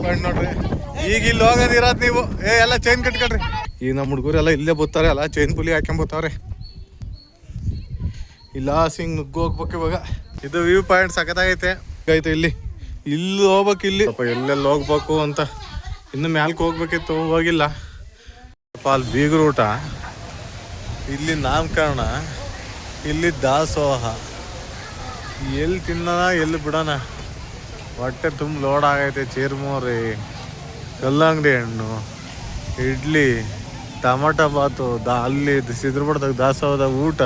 Point ನೋಡ್ರಿ. ಈಗ ಇಲ್ಲಿ ಹೋಗೋದಿರೋದು ನೀವು ಎಲ್ಲ ಚೈನ್ ಕಟ್ಕೊಳ್ರಿ. ಈ ನಮ್ಮ ಹುಡುಗರೆಲ್ಲ ಇಲ್ಲೇ ಬರ್ತಾರೆ ಅಲ್ಲ, ಚೈನ್ ಪುಲಿ ಹಾಕೊಂಬರ್ತಾವ್ರೆ. ಇಲ್ಲ ಸಿಂಗ್ ನುಗ್ಗು ಹೋಗ್ಬೇಕು ಇವಾಗ. ಇದು ವ್ಯೂ ಪಾಯಿಂಟ್ ಸಖತ್ತಾಗೈತೆ ಐತೆ. ಇಲ್ಲಿ ಹೋಗ್ಬೇಕು. ಇಲ್ಲಿ ಎಲ್ಲೆಲ್ಲಿ ಹೋಗ್ಬೇಕು ಅಂತ ಇನ್ನು ಮ್ಯಾಲ್ಕ್ ಹೋಗ್ಬೇಕಿತ್ತು, ಹೋಗಿಲ್ಲ. ಅಲ್ಲಿ ಬೀಗರು ಊಟ, ಇಲ್ಲಿ ನಾಮಕರಣ, ಇಲ್ಲಿ ದಾಸೋಹ. ಎಲ್ಲಿ ತಿನ್ನೋಣ ಎಲ್ಲಿ ಬಿಡೋಣ, ಹೊಟ್ಟೆ ತುಂಬ ಲೋಡ್ ಆಗೈತೆ. ಚೀರ್ಮೂರಿ, ಕಲ್ಲಂಗಡಿ ಹಣ್ಣು, ಇಡ್ಲಿ, ಟೊಮಟೊ ಬಾತು, ಅಲ್ಲಿ ಸಿದ್ರಪಡ್ದಾಗ ದಾಸೋಹದ ಊಟ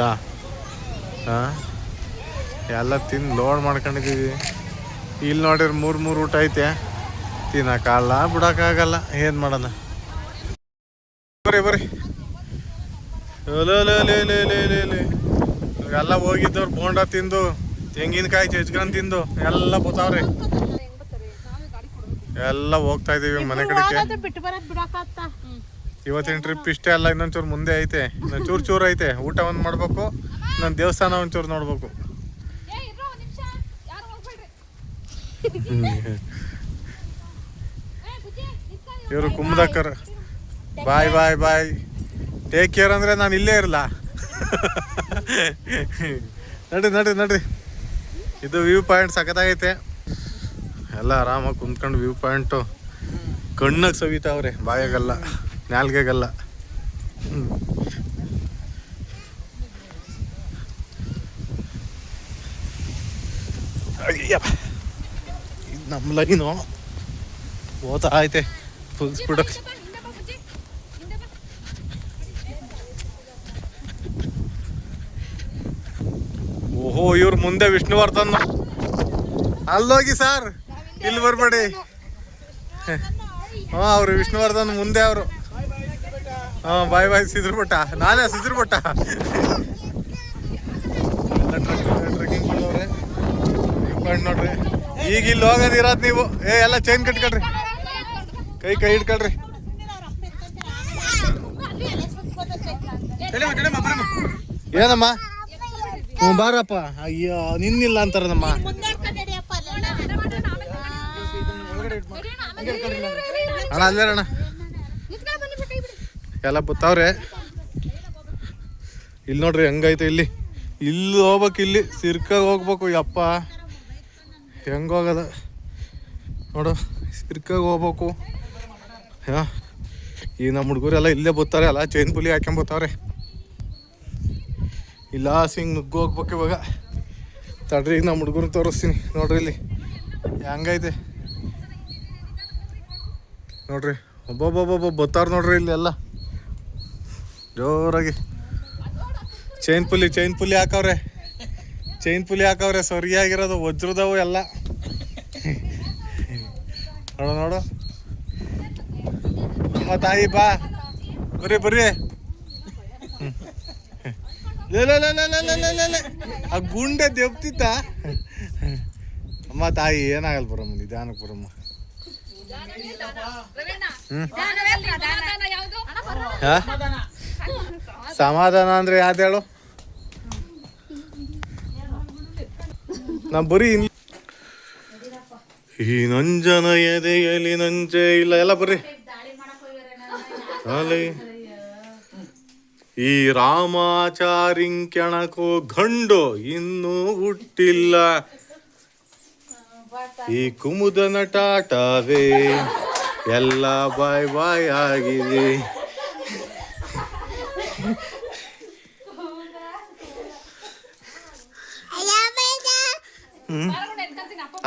ಎಲ್ಲ ತಿಂದು ಲೋಡ್ ಮಾಡ್ಕೊಂಡಿದ್ದೀವಿ. ಇಲ್ಲಿ ನೋಡಿದ್ರೆ ಮೂರು ಊಟ ಐತೆ, ತಿನ್ನೋಕ್ಕಾಗಲ್ಲ ಬಿಡೋಕ್ಕಾಗಲ್ಲ, ಏನು ಮಾಡೋಣ. ಬರ್ರಿ ಎಲ್ಲ ಹೋಗಿದ್ದವ್ರು ಬೋಂಡ ತಿಂದು, ತೆಂಗಿನಕಾಯಿ ಚಚ್ಕೊಂಡು ತಿಂದು ಎಲ್ಲ ಬರ್ತಾವ್ರಿ. ಎಲ್ಲ ಹೋಗ್ತಾ ಇದೀವಿ ಮನೆ ಕಡೆಗೆ. ಇವತ್ತಿನ ಟ್ರಿಪ್ ಇಷ್ಟೇ ಅಲ್ಲ, ಇನ್ನೊಂಚೂರು ಮುಂದೆ ಐತೆ, ಇನ್ನೊಂದು ಚೂರು ಐತೆ. ಊಟ ಒಂದು ಮಾಡ್ಬೇಕು, ನನ್ನ ದೇವಸ್ಥಾನ ಒಂಚೂರು ನೋಡ್ಬೇಕು. ಇವರು ಕುಂಭದಕ್ಕರ್ ಬಾಯ್ ಟೇಕ್ ಕೇರ್ ಅಂದರೆ ನಾನು ಇಲ್ಲೇ ಇರಲ್ಲ. ನಡ್ರಿ. ಇದು ವ್ಯೂ ಪಾಯಿಂಟ್ ಸಖತ್ತಾಗೈತೆ. ಎಲ್ಲ ಆರಾಮಾಗಿ ಕುಂತ್ಕೊಂಡು ವ್ಯೂ ಪಾಯಿಂಟು ಕಣ್ಣಾಗ ಸವಿತಾವ್ರೆ, ಬಾಯಾಗಲ್ಲ, ನಾಲ್ಗೆಗಲ್ಲ. ಅಯ್ಯ, ಇದು ನಮ್ಮ ಲೈನು ಓದ್ತಾ ಐತೆ ಫುಲ್ ಸ್ಪೀಡ್. ಓಹೋ, ಇವ್ರು ಮುಂದೆ ವಿಷ್ಣುವರ್ಧನ್. ಅಲ್ಲೋಗಿ ಸರ್, ಇಲ್ಲಿ ಬರ್ಬೇಡಿ. ಅವರು ವಿಷ್ಣುವರ್ಧನ್ ಮುಂದೆ ಅವರು. ಬಾಯ್ ಸಿದ್ರಪಟ್ಟ. ನಾನೇ ಸಿದ್ರಪಟ್ಟ. ಟ್ರೆಕ್ಕಿಂಗ್ ಮಾಡೋವ್ರೆ. ನೋಡ್ರಿ, ಈಗ ಇಲ್ಲಿ ಹೋಗೋದಿರೋದು ನೀವು ಎಲ್ಲ ಚೈನ್ ಕಟ್ಕೊಳ್ರಿ, ಕೈ ಹಿಡ್ಕೊಳ್ರಿ. ಏನಮ್ಮ? ಬಾರಪ್ಪ. ಅಯ್ಯೋ, ನಿನ್ನಿಲ್ಲ ಅಂತಾರಮ್ಮ. ಅಣ್ಣ ಅಲ್ಲೇ ಅಣ್ಣ, ಎಲ್ಲ ಬತ್ತಾವ್ರೆ. ಇಲ್ಲಿ ನೋಡ್ರಿ ಹೆಂಗೈತೆ. ಇಲ್ಲಿ ಹೋಗ್ಬೇಕು, ಇಲ್ಲಿ ಸಿರ್ಕಾಗ ಹೋಗ್ಬೇಕು. ಯಪ್ಪ, ಹೆಂಗೆ ಹೋಗೋದ ನೋಡು, ಸಿರ್ಕಾಗ ಹೋಗ್ಬೇಕು. ಈ ನಮ್ಮ ಹುಡುಗರೆಲ್ಲ ಇಲ್ಲೇ ಬರ್ತಾರೆ ಅಲ್ಲ, ಚೈನ್ ಪುಲಿ ಹಾಕೊಂಬರ್ತಾವ್ರೆ. ಇಲ್ಲ ಸಿಂಗ್ ನುಗ್ಗು ಹೋಗ್ಬೇಕು ಇವಾಗ. ತಡ್ರಿ, ಈಗ ನಮ್ಮ ಹುಡುಗರು ತೋರಿಸ್ತೀನಿ. ನೋಡ್ರಿ ಇಲ್ಲಿ ಹೆಂಗೈತೆ ನೋಡ್ರಿ. ಒಬ್ಬೊಬ್ಬೊಬ್ಬೊಬ್ಬ ಬರ್ತಾರ ನೋಡ್ರಿ. ಇಲ್ಲಿ ಎಲ್ಲ ಜೋರಾಗಿ ಚೈನ್ ಪುಲಿ ಹಾಕವ್ರೆ. ಸರಿಯಾಗಿರೋದು ವಜ್ರದವು ಎಲ್ಲ. ನೋಡು ಅಮ್ಮ ತಾಯಿ, ಬಾ ಬರ್ರಿ. ಆ ಗುಂಡೆ ದೆಪ್ತಿತ್ತ. ಅಮ್ಮ ತಾಯಿ, ಏನಾಗಲ್ಲ ಬರಮ್ಮ, ನಿಧಾನಕ್ಕೆ ಬರಮ್ಮ. ಸಮಾಧಾನ ಅಂದ್ರೆ ಯಾವ್ದು ಹೇಳು? ನಾ ಬರೀ ಈ ನಂಜನ ಎದೆಯಲ್ಲಿ ನಂಜೆ ಇಲ್ಲ. ಎಲ್ಲ ಬರ್ರಿ. ಈ ರಾಮಾಚಾರಿಂಕೆಣಕೋ ಗಂಡು ಇನ್ನೂ ಹುಟ್ಟಿಲ್ಲ. ಈ ಕುಮುದನ ಟಾಟವೇ ಎಲ್ಲ ಬಾಯ್ ಆಗಿದೆ.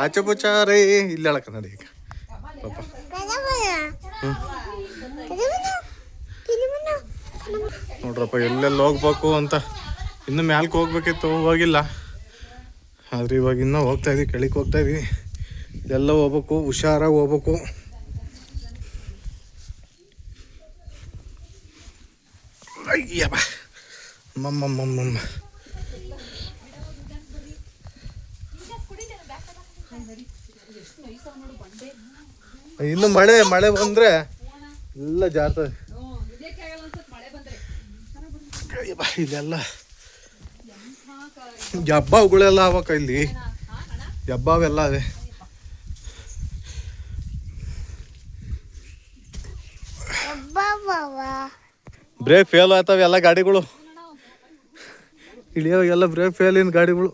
ಆಚಪಚಾರೇ ಇಲ್ಲ ಕನ್ನಡ. ಈಗ ನೋಡ್ರಪ್ಪ, ಎಲ್ಲೆಲ್ಲಿ ಹೋಗ್ಬೇಕು ಅಂತ ಇನ್ನು ಮ್ಯಾಲ್ಕ್ ಹೋಗ್ಬೇಕಿತ್ತು, ಹೋಗಿಲ್ಲ. ಆದ್ರೆ ಇವಾಗ ಇನ್ನೂ ಹೋಗ್ತಾ ಇದೀವಿ, ಕೆಳಕ್ಕೆ ಹೋಗ್ತಾ ಇದೀವಿ. ಎಲ್ಲ ಹೋಗ್ಬೇಕು, ಹುಷಾರಾಗಿ ಹೋಗ್ಬೇಕು. ಅಯ್ಯಪ್ಪ, ಮಮ್ಮ ಇನ್ನು ಮಳೆ ಬಂದ್ರೆ ಎಲ್ಲ ಜಾರ್ತದೆ. ಇಲ್ಲೆಲ್ಲ ಜಬ್ಬಾವುಗಳೆಲ್ಲ ಅವಕ್ಕ, ಇಲ್ಲಿ ಜಬ್ಬಾವೆಲ್ಲ ಅವೆ. ಬ್ರೇಕ್ ಫೇಲ್ ಆಯ್ತಾವ ಎಲ್ಲ ಗಾಡಿಗಳು, ಇಳಿಯೋವಾಗೆಲ್ಲ ಬ್ರೇಕ್ ಫೇಲ್ ಇನ್ ಗಾಡಿಗಳು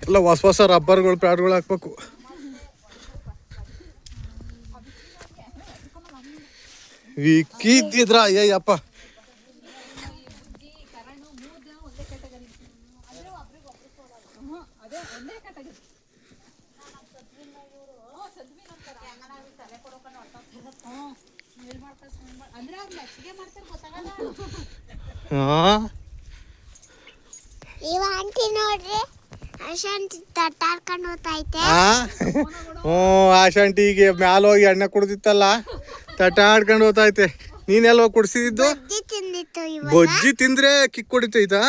ಎಲ್ಲ ಹೊಸ ಹೊಸ ರಬ್ಬರ್ಗಳು ಪ್ಯಾಡ್ಗಳು ಹಾಕ್ಬೇಕು. ವಿಕ್ಕಿದ್ರ ಅಯ್ಯಪ್ಪ, ಆಂಟಿ ನೋಡ್ರಿ ಆಶಾಂಟಿ ತಟ್ಟಾಡ್ಕೊಂಡು ಹೋಗ್ತೈತೆ. ಆಶಾಂಟಿಗೆ ಮ್ಯಾಲ ಹೋಗಿ ಎಣ್ಣೆ ಕುಡ್ದಿತ್ತಲ್ಲ, ತಟ್ಟಾಡ್ಕೊಂಡು ಹೋಗ್ತೈತೆ. ನೀನೆಲ್ಲ ಕುಡ್ಸಿದ್ದು? ಬಜ್ಜಿ ತಿಂದ್ರೆ ಕಿಕ್ ಹೊಡಿತೈತಾ?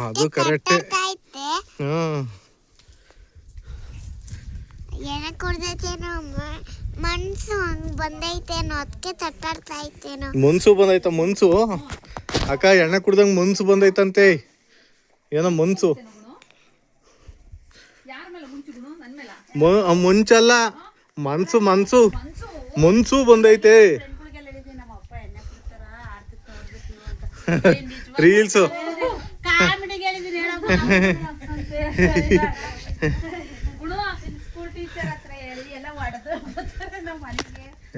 ಅದು ಕರೆಕ್ಟ್. ಎಣ್ಣೆ ಕುಡ್ದೈತೇನೋ, ಮನ್ಸು ಬಂದೈತೇನೋ, ಅದಕ್ಕೆ ತಟ್ಟಾಡ್ತೈತೇನೋ. ಮನ್ಸು ಬಂದೈತ? ಮನ್ಸು ಅಕ್ಕ ಎಣ್ಣೆ ಕುಡ್ದಂಗ ಮನ್ಸು ಬಂದೈತಂತೆ. ಏನೋ ಮನ್ಸು, ಮುಂಚಲ್ಲ ಮನ್ಸು, ಮನ್ಸು ಮನ್ಸು ಬಂದೈತೆ. ರೀಲ್ಸು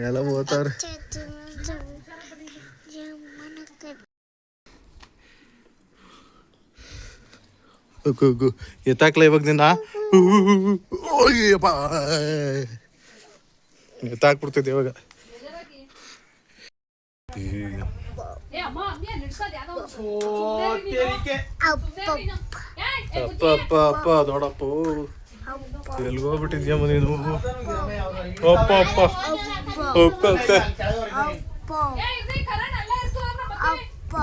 ಎಲ್ಲ ಓದ್ತಾವ್ರೆ. ಎತ್ತಾಕ್ಲ ಇವಾಗ ನಿನ್ನ ಎತ್ತಾಕ್ಬಿಡ್ತಿದ್ದೆ ಇವಾಗ. ಅಪ್ಪ ಅಪ್ಪ ದೊಡ್ಡಪ್ಪ ಎಲ್ಗೋಗ್ಬಿಟ್ಟಿದ್ಯಮ್ಮ ನೀನು. ಅಪ್ಪ ಅಪ್ಪ ಅಪ್ಪ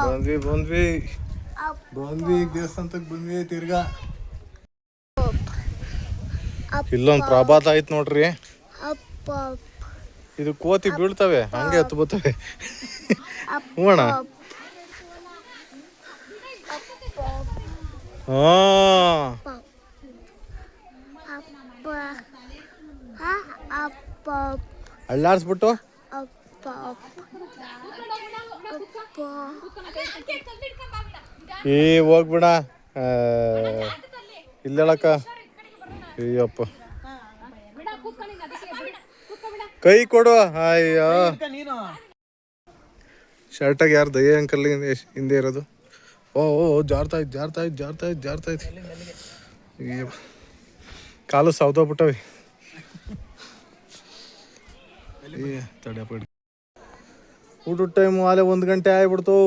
ಬಂದ್ವಿ ಬಂದ್ವಿ ಬಂದ್ವಿ ದೇವಸ್ಥಾನಕ್ಕೆ ಬಂದ್ವಿ. ತಿರ್ಗಾ ಇಲ್ಲೊಂದು ಪ್ರಭಾತ ಆಯ್ತು ನೋಡ್ರಿ. ಇದು ಕೋತಿ ಬೀಳ್ತವೆ, ಹಂಗೆ ಹತ್ತು ಬರ್ತವೆ. ಹೂಣ ಅಳ್ಳಾಡ್ಸ್ಬಿಟ್ಟು ಹೋಗ್ಬಿಡ ಇಲ್ಲಕ್ಕ. ಅಯ್ಯಪ್ಪ ಕೈ ಕೊಡು. ಅಯ್ಯೋ ಶರ್ಟಾಗಿ ಯಾರು ದಯ್ಯ ಅಂಕಲ್ ಹಿಂದೆ ಇರೋದು? ಓ ಜಾರ್ತಾ ಇತ್ತು ಜಾರ್ತಾ ಇತ್ತು ಜಾರ್ತಾ ಇತ್ತು ಜಾರ್ತಾ ಇತ್ತು. ಅಯ್ಯೋ ಕಾಲು ಸೌದೋಗ್ಬಿಟ್ಟವೆ. ತಡೆಯಪ್ಪ ಊಟದ ಟೈಮು ಆಲೆ 1 ಗಂಟೆ ಆಗ್ಬಿಡ್ತು.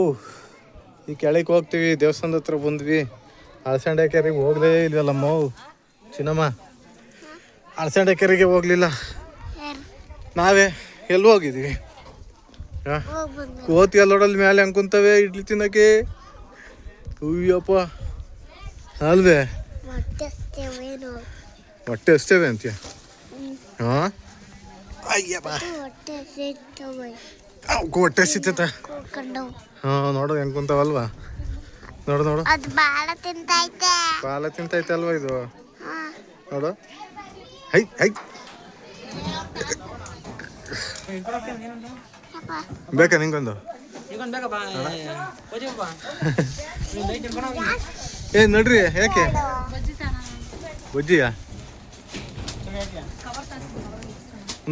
ಈ ಕೆಳಗೆ ಹೋಗ್ತೀವಿ, ದೇವಸ್ಥಾನದ ಹತ್ರ ಬಂದ್ವಿ. ಅಳಸಂಡೆ ಕೆರೆಗೆ ಹೋಗಲೇ ಇಲ್ವಲ್ಲಮ್ಮ ಚಿನ್ನಮ್ಮ, ಅಳಸಂಡೆ ಕೆರೆಗೆ ಹೋಗ್ಲಿಲ್ಲ. ನಾವೇ ಎಲ್ಲಿ ಹೋಗಿದ್ದೀವಿ? ಕೋತಿ ಅಲ್ಲೋಡಲ್ಲಿ ಮೇಲೆ ಅನ್ಕೊಂತವೆ ಇಡ್ಲಿ ತಿನ್ನಕ್ಕೆ. ಅಯ್ಯಪ್ಪ ಅಲ್ವೇ, ಹೊಟ್ಟೆ ಅಷ್ಟೇವೆ ಅಂತೀಯ? ಹಾಂ ಅಯ್ಯಪ್ಪ ಹೊಟ್ಟೆ ಸಿಗ್ತೈತ. ಹಾಂ ನೋಡು ಹೆಂಗ್ ಕುಂತಾವಲ್ವಾ, ನೋಡು ನೋಡು ಬಾಲ ತಿಂತೈತೆ ಅಲ್ವಾ ಇದು. ನೋಡು ಹೈ ಹೈ ಬೇಕಾ ನಿಂಗೊಂದು? ಏ ನಡ್ರಿ, ಯಾಕೆ ಬಜ್ಜಿಯಾ?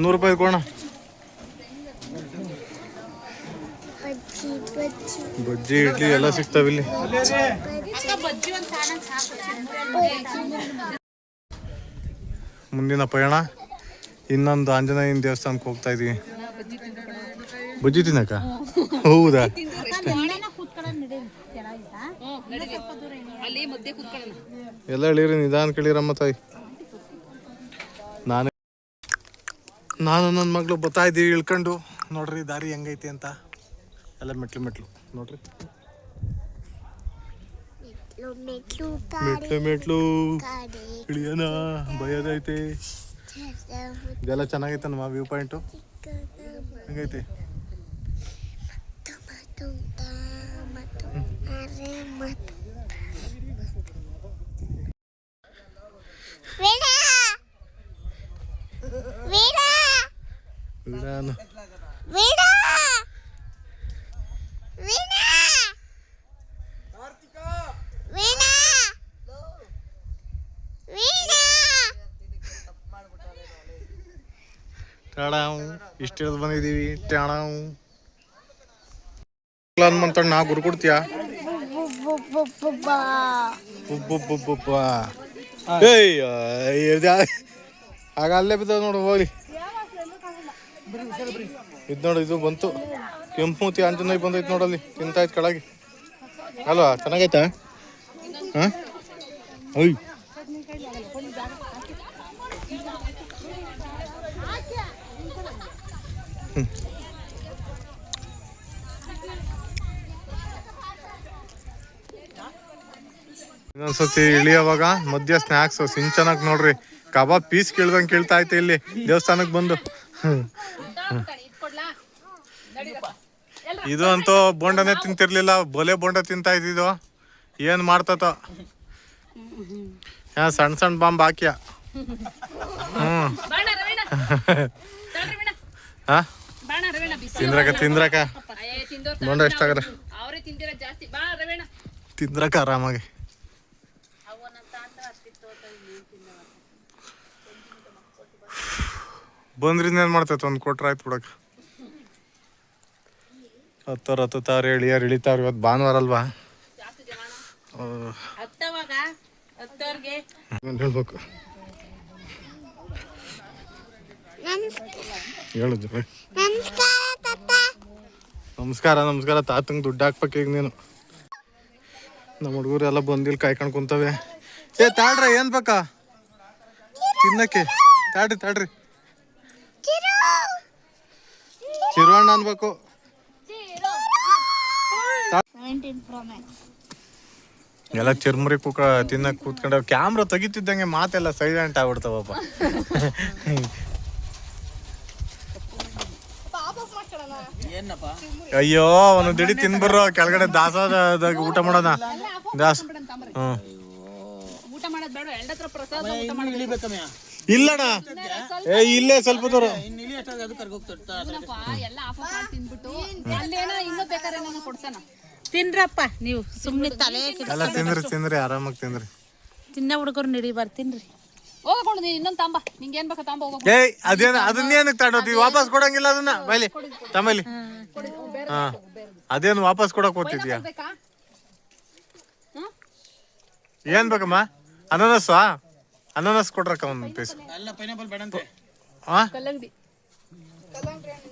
100 ರೂಪಾಯಿ ಕೊಣ. ಬಜ್ಜಿ ಇಡ್ಲಿ ಎಲ್ಲ ಸಿಗ್ತಾವಿಲ್ಲಿ. ಮುಂದಿನ ಪಯಣ ಇನ್ನೊಂದು ಆಂಜನೇಯನ ದೇವಸ್ಥಾನಕ್ಕೆ ಹೋಗ್ತಾ ಇದೀವಿ. ಬಜ್ಜಿ ತಿನ್ನಕ? ಹೌದಾ? ಎಲ್ಲ ಹೇಳಿರಿ, ನಿಧಾನ ಕೇಳಿರಮ್ಮ ತಾಯಿ. ನಾನು ನನ್ನ ಮಗಳು ಬರ್ತಾ ಇದ್ದೀವಿ ಇಳ್ಕೊಂಡು. ನೋಡ್ರಿ ದಾರಿ ಹೆಂಗೈತಿ ಅಂತ. ಎಲ್ಲ ಮೆಟ್ಲು ಮೆಟ್ಲು ನೋಡ್ರಿ, ಮೆಟ್ಲು ಮೆಟ್ಲು ಇಳಿಯೋಣ. ಭಯದೈತೆ. ಇದೆಲ್ಲ ಚೆನ್ನಾಗೈತೆ ನಮ್ಮ ವ್ಯೂ ಪಾಯಿಂಟು. ಹೆಂಗೈತಿ? ವೀಣಾನು ವೀಣಾ ವೀಣಾ ವೀಣಾ ವೀಣಾ ಟಾಡಾವು ಇಷ್ಟು ಇಳಿದು ಬಂದಿದ್ದೀವಿ ಟಾಡಾವು ಅಂತ ನಾ ಗುರು ಕೊಡ್ತೀಯ ಆಗ ಅಲ್ಲೇ ಬಿದ್ದ ನೋಡು ಹೋಗ್ಲಿ ಇದು ನೋಡು ಇದು ಬಂತು ಕೆಂಪು ಮೂತಿ ಆಂಜನೇಯ ಬಂದೈತೆ ನೋಡಲ್ಲಿ ತಿಂತಾಯ್ತು ಕೆಳಗೆ ಅಲ್ವಾ ಚೆನ್ನಾಗೈತಾ ಹಾಂ ಅಯ್ಯ ಇನ್ನೊಂದ್ಸತಿ ಇಳಿಯೋವಾಗ ಮಧ್ಯ ಸ್ನ್ಯಾಕ್ಸ್ ಸಿಂಚನಾಗ್ ನೋಡ್ರಿ ಕಬಾಬ್ ಪೀಸ್ ಕೇಳ್ದಂಗೆ ಕೇಳ್ತಾ ಐತೆ ಇಲ್ಲಿ ದೇವಸ್ಥಾನಕ್ಕೆ ಬಂದು ಇದು ಅಂತೂ ಬೋಂಡನೇ ತಿಂತಿರ್ಲಿಲ್ಲ ಬೊಲೆ ಬೋಂಡ ತಿಂತಾ ಇದ್ದಿದ್ದು ಏನ್ ಮಾಡ್ತತ ಸಣ್ಣ ಸಣ್ಣ ಬಾಂಬ್ ಹಾಕ್ಯ ತಿಂದ್ರಕ ತಿಂದ್ರಕ ಬೋಂಡ ಎಷ್ಟಾಗಲ್ಲ ತಿಂದ್ರಕ ಆರಾಮಾಗಿ ಬಂದ್ರಿಂದ ಏನ್ ಮಾಡ್ತೈತೆ ಒಂದು ಕೊಟ್ರ ಆಯ್ತು ಬಿಡಕ ಹತ್ತತ್ತಾರ ಎಳಿಯಾರು ಇಳಿತಾರ ಇವತ್ತು ಭಾನುವಾರ ಅಲ್ವಾ ಹೇಳ್ಬೇಕು ಹೇಳಿದ್ರು ನಮಸ್ಕಾರ ನಮಸ್ಕಾರ ತಾತಂಗೆ ದುಡ್ಡು ಹಾಕ್ಬೇಕು ಈಗ ನೀನು ನಮ್ಮ ಹುಡುಗರು ಎಲ್ಲ ಬಂದಿಲ್ಲಿ ಕಾಯ್ಕೊಂಡು ಕುಂತವೆ ತಾಳ್ರ ಏನ್ ಬೇಕಾ ತಿನ್ನಕ್ಕೆ ತಾಡ್ರಿ ಚಿರುವಣ್ಣ ಅನ್ಬೇಕು ಎಲ್ಲ ಚಿರ್ಮುರಿ ತಿನ್ನಕ್ ಕೂತ್ಕೊಂಡ ಕ್ಯಾಮ್ರಾ ತೆಗಿತಿದ್ದಂಗೆ ಮಾತೆಲ್ಲ ಸೈಲೆಂಟ್ ಆಗ್ಬಿಡ್ತಾವಪ್ಪ ಅಯ್ಯೋ ಅವನು ದಿಡಿ ತಿನ್ಬರ್ರೋ ಕೆಳಗಡೆ ದಾಸೋದಾಗ ಊಟ ಮಾಡೋಣ ದಾಸ ಇಲ್ಲಣ್ಣ ಇಲ್ಲೇ ಸ್ವಲ್ಪ ದೂರ ತಿನ್ರಪ್ಪ ನೀವು ಸುಮ್ನೆ ತಲೆ ಎಲ್ಲ ತಿಂದ್ರಿ ಆರಾಮಾಗಿ ತಿಂದ್ರಿ ತಿನ್ನ ಹುಡುಗರು ನಡಿ ಬರ್ತೀನ್ರಿ ಹೋಗ್ಕೊಂಡು ನೀನು ಇನ್ನೊಂದು ತಾಂಬ ನಿಂಗೆ ಏನ್ ಬೇಕಾ ತಾಂಬ ಹೋಗ ಅದನ್ನೇನಕ್ಕೆ ತಡೋತಿ ವಾಪಸ್ ಕೊಡಂಗಿಲ್ಲ ಅದನ್ನ ಬೈಲಿ ತಮ್ಮಲ್ಲಿ ಹಾ ಅದೇನು ವಾಪಸ್ ಕೊಡಕ್ ಹೋಗ್ತಿದ್ಯಾ ಏನ್ ಬೇಕಮ್ಮ ಅನಾನಸ್ ಕೊಡ್ರಕ್ಕ ಒಂದು ಪೀಸ್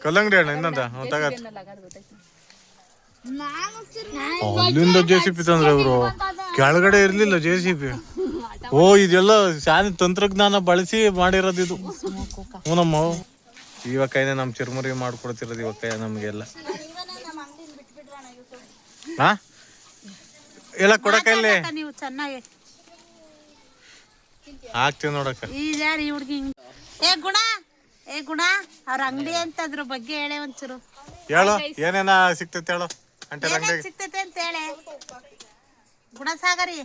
ಕಲ್ಲಂಗಡಿ ಹಣ್ಣು ಇನ್ನೊಂದ ತಗತ್ ಅಲ್ಲಿಂದ ಜೆಸಿಪಿ ತಂದ್ರೆ ಇವರು ಕೆಳಗಡೆ ಇರ್ಲಿಲ್ಲ ಜೆಸಿಪಿ ಓ ಇದೆಲ್ಲ ಶಾನೆ ತಂತ್ರಜ್ಞಾನ ಬಳಸಿ ಮಾಡಿರೋದು ಇದು ಹ್ಞೂನಮ್ಮ ಇವಾಗ ಕೈನೇ ನಮ್ ಚಿರ್ಮುರಿ ಮಾಡ್ಕೊಡ್ತಿರೋದು ಇವಾಗ ಕೈ ನಮ್ಗೆಲ್ಲ ಹಾ ಎಲ್ಲ ಕೊಡಕಲ್ಲಿ ನೀವು ಚೆನ್ನಾಗಿ ಹಾಕ್ತಿವ್ ನೋಡಕ್ಕ ಏ ಗುಣ ಅವ್ರ ಅಂಗಡಿ ಅಂತ ಅದ್ರ ಬಗ್ಗೆ ಹೇಳೇ ಒಂಚೂರು ಹೇಳು ಏನೇನ ಸಿಕ್ತೈತೆ ಹೇಳು ಅಂಟೆ ಅಂಗಡಿ ಸಿಗ್ತೈತೆ ಅಂತ ಹೇಳಿ ಗುಣ ಸಾಗರಿ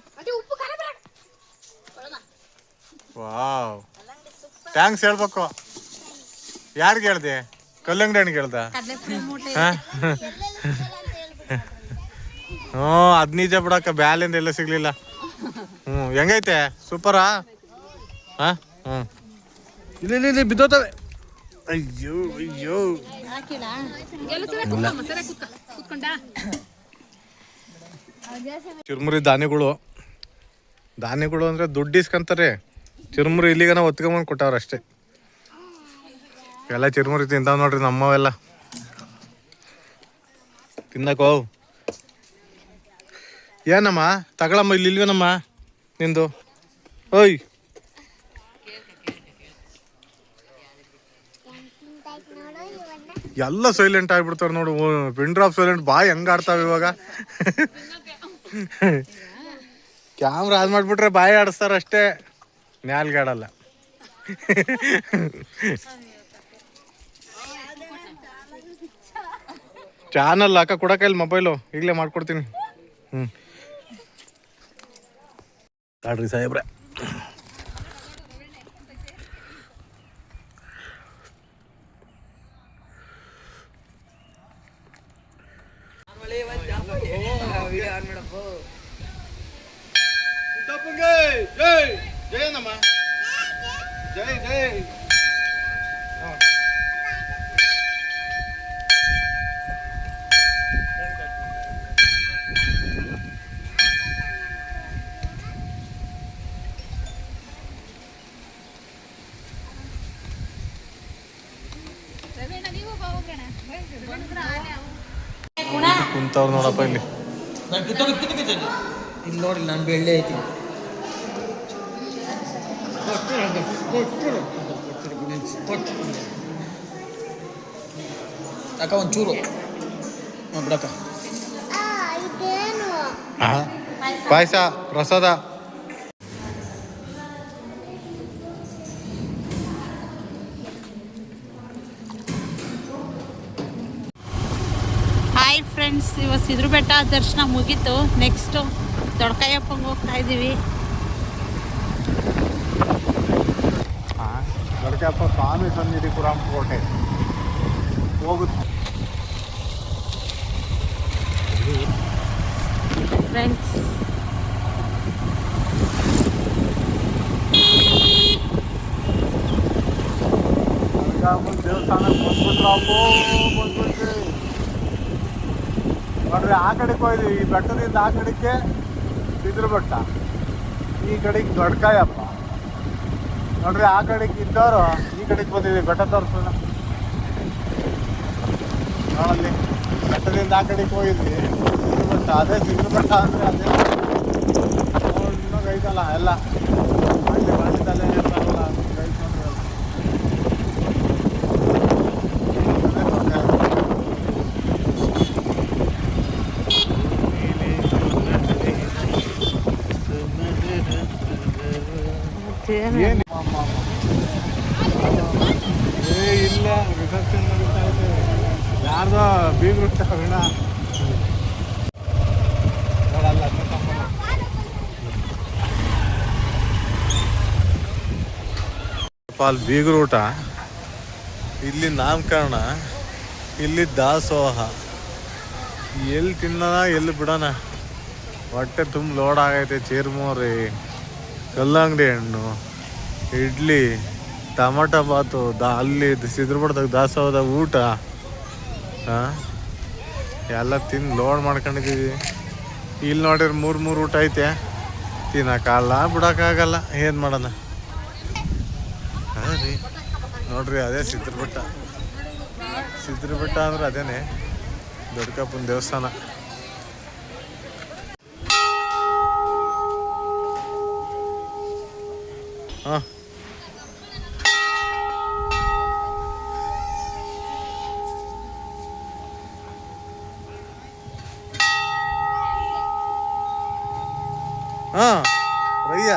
ವಾವ್ ಥ್ಯಾಂಕ್ಸ್ ಹೇಳ್ಬೇಕು ಯಾರಿಗೆ ಹೇಳ್ದೆ ಕಲ್ಲಂಗಡಿ ಹಣ್ಣಿಗೆ ಹೇಳ್ದ ಹ್ಞೂ ಅದ್ ನಿಜ ಬಿಡಕ್ಕ ಬ್ಯಾಲಿಂದ ಎಲ್ಲ ಸಿಗ್ಲಿಲ್ಲ ಹೆಂಗೈತೆ ಸೂಪರಾ ಹಾ ಇಲ್ಲಿ ಬಿದ್ದೋತವೆ ಅಯ್ಯೋ ಚಿರ್ಮುರಿ ದಾನಿಗಳು ಅಂದ್ರೆ ದುಡ್ಡು ಇಸ್ಕೊಂತಾರೆ ಚಿರ್ಮುರಿ ಇಲ್ಲಿಗನ ಒತ್ಕೊಂಬಂದು ಕೊಟ್ಟವ್ರ ಅಷ್ಟೇ ಎಲ್ಲ ಚಿರ್ಮುರಿ ತಿಂತಾವ್ ನೋಡ್ರಿ ನಮ್ಮವೆಲ್ಲ ತಿನ್ನಕೋ ಏನಮ್ಮ ತಗೊಳಮ್ಮ ಇಲ್ಲಿ ಇಲ್ವೇನಮ್ಮ ನಿಂದು ಓಯ್ ಎಲ್ಲ ಸೈಲೆಂಟ್ ಆಗ್ಬಿಡ್ತಾರ ನೋಡು ಪಿನ್ ಡ್ರಾಪ್ ಸೈಲೆಂಟ್ ಬಾಯ್ ಹೆಂಗ ಆಡ್ತಾವ ಇವಾಗ ಕ್ಯಾಮ್ರಾ ಆನ್ ಮಾಡ್ಬಿಟ್ರೆ ಬಾಯಿ ಆಡಿಸ್ತಾರ ಅಷ್ಟೇ ನ್ಯಾಲ್ಗಾಡಲ್ಲ ಚಾನಲ್ ಅಕ್ಕ ಕೊಡಕೈಲಿ ಮೊಬೈಲು ಈಗಲೇ ಮಾಡ್ಕೊಡ್ತೀನಿ ಕಾಡ್ರಿ ಸಾಹೇಬ್ರೆ ಜಯನಮ್ಮ ಜೈ ಜೈ. ಕುಂತವ್ರು ನೋಡಪ್ಪ ಇಲ್ಲಿ. ಇಲ್ಲಿ ನೋಡಿ ನಾನು ಬೆಳ್ಳಿ ಐತಿ ಅಕ್ಕ ಒಂಚೂರು ಬಿಡಕ್ಕ. ಇದೇನು ಪಾಯಸ ಪ್ರಸಾದ. ಹಾಯ್ ಫ್ರೆಂಡ್ಸ್, ಇವತ್ತು ಸಿದ್ರ ಬೆಟ್ಟ ದರ್ಶನ ಮುಗೀತು. ನೆಕ್ಸ್ಟು ದೊಡ್ಡಕಾಯಪ್ಪಂಗೆ ಹೋಗ್ತಾ ಇದ್ದೀವಿ. ದೊಡ್ಡಕಪ್ಪ ಸ್ವಾಮಿ ಸನ್ನಿಧಿ ಪುರಂ ಕೋಟೆ ಹೋಗುತ್ತೆ ಫ್ರೆಂಡ್ಸ್, ದೇವಸ್ಥಾನಕ್ಕೆ ಬಂದ್ಬಿಟ್ರಿ. ನೋಡ್ರಿ, ಆ ಕಡೆಗೆ ಹೋಯ್ದು ಈ ಬೆಟ್ಟದಿಂದ ಆ ಕಡೆಗೆ ಸಿದ್ರ ಬೆಟ್ಟ, ಈ ಕಡೆಗೆ ದೊಡ್ಡಕಾಯಪ್ಪ. ನೋಡ್ರಿ, ಆ ಕಡೆಗೆ ಇದ್ದವರು ಈ ಕಡೆಗೆ ಬಂದಿದ್ದೀವಿ. ಬೆಟ್ಟ ತೋರಿಸೋಣ ನೋಡಲ್ಲಿ. ಬೆಟ್ಟದಿಂದ ಆ ಕಡೆಗೆ ಹೋಗಿದ್ವಿ ಸಿದ್ರ ಬೆಟ್ಟ. ಅದೇ ಸಿದ್ರ ಬೆಟ್ಟ ಅಂದರೆ ಅದೇ ಗೈತಲ್ಲ ಎಲ್ಲ ಅಲ್ಲಿ ಮಾಡಿದ್ದಲ್ಲೇ ಇರ್ತಾರಲ್ಲ ಗೈತ್ ನೋಡ್ರಿ. ಏನು ಇಲ್ಲ, ರಿಸೆಪ್ಷನ್ ನಡೀತಾ ಇದೆ. ಯಾರ್ದೋ ಬೀಗ್ರು ವಿಣ ನೋಡಲ್ಲ. ಅಲ್ಲಿ ಬೀಗ್ರು ಊಟ, ಇಲ್ಲಿ ನಾಮಕರಣ, ಇಲ್ಲಿ ದಾಸೋಹ. ಎಲ್ಲಿ ತಿನ್ನೋಣ ಎಲ್ಲಿ ಬಿಡೋಣ, ಹೊಟ್ಟೆ ತುಂಬ ಲೋಡ್ ಆಗೈತೆ. ಚೀರ್ಮುರಿ, ಕಲ್ಲಂಗಡಿ ಹಣ್ಣು, ಇಡ್ಲಿ, ಟೊಮಟೊ ಬಾತು, ಅಲ್ಲಿ ಸಿದ್ರಪಡ್ದಾಗ ದಾಸೋಹದ ಊಟ ಎಲ್ಲ ತಿಂದು ಲೋಡ್ ಮಾಡ್ಕೊಂಡಿದ್ದೀವಿ. ಇಲ್ಲಿ ನೋಡಿದ್ರೆ ಮೂರು ಊಟ ಐತೆ. ತಿನ್ನೋಕ್ಕಾಗಲ್ಲ, ಬಿಡೋಕ್ಕಾಗಲ್ಲ, ಏನು ಮಾಡೋಣ. ಹಾಂ ರೀ, ನೋಡ್ರಿ, ಅದೇ ಸಿದ್ರಬೆಟ್ಟ. ಸಿದ್ರಬೆಟ್ಟ ಅಂದ್ರೆ ಅದೇನೆ ದೊಡ್ಡಕಪ್ಪನ ದೇವಸ್ಥಾನ. ಹಾಂ, ಹಾಂ ರಯ್ಯ